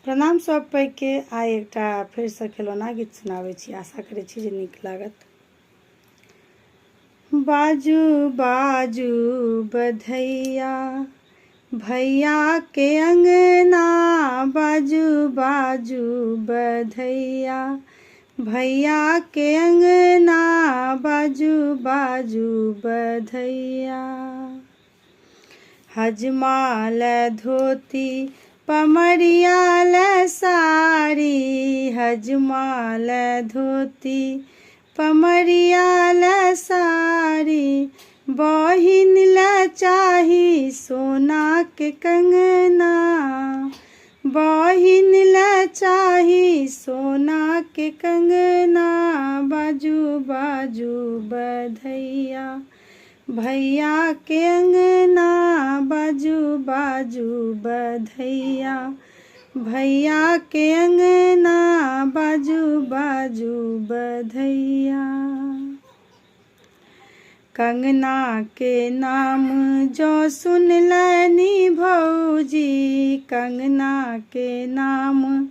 प्रणाम सब के आइ एकटा फेर से खिलौना गीत सुनाबै छी। आशा करै छी जे नीक लागत। बाजू बाजू बधैया भैया के अंगना, बाजू बाजू बधैया भैया के अंगना, बाजू बाजू बधैया। हजमाल धोती पमरियाल साड़ी, हजमाल धोती पमरियाल साड़ी, बहिन ल चाही सोना के कंगना, बहिन ल चाही सोना के कंगना, बाजू बाजू बधैया भैया के अंगना, बाजू बाजू बधैया भैया के अंगना, बाजू बाजू बधैया। कंगना के नाम जो सुन लनी भौजी, कंगना के नाम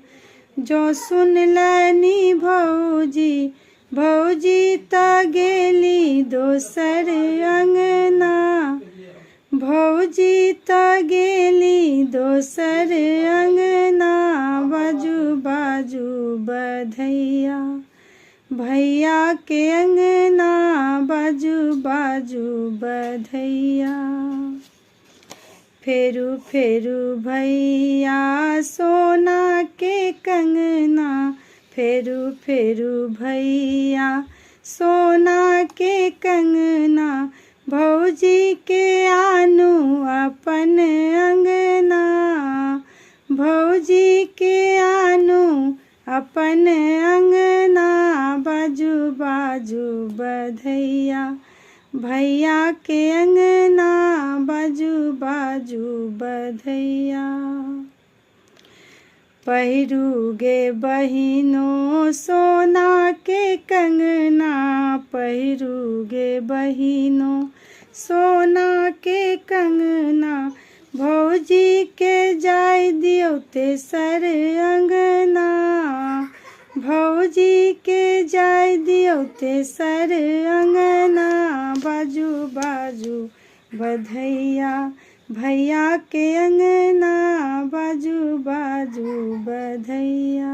जो सुन लनी भौजी, भौजी त गेली दोसर अंगना, भौजी त गेली दोसर अंगना, बाजू बाजू बधैया भैया के अंगना, बाजू बाजू बधैया। फेरू फेरू भैया सोना के कंगना, फेरू फेरू भैया सोना के कंगना, भौजी के आनू अपन अंगना, भौजी के आनू अपन अंगना, बाजू बाजू बधैया भैया के अंगना, बाजू बाजू बधैया। पहिरू गे बहिनो सोना के कंगना, पहिरू गे बहिनो सोना के कंगना, भौजी के जाय दियो तेसर अंगना, भौजी के जाय दियो तेसर अंगना, बाजू बाजू बधैया भैया के अंगना, बाजू बाजू बधैया।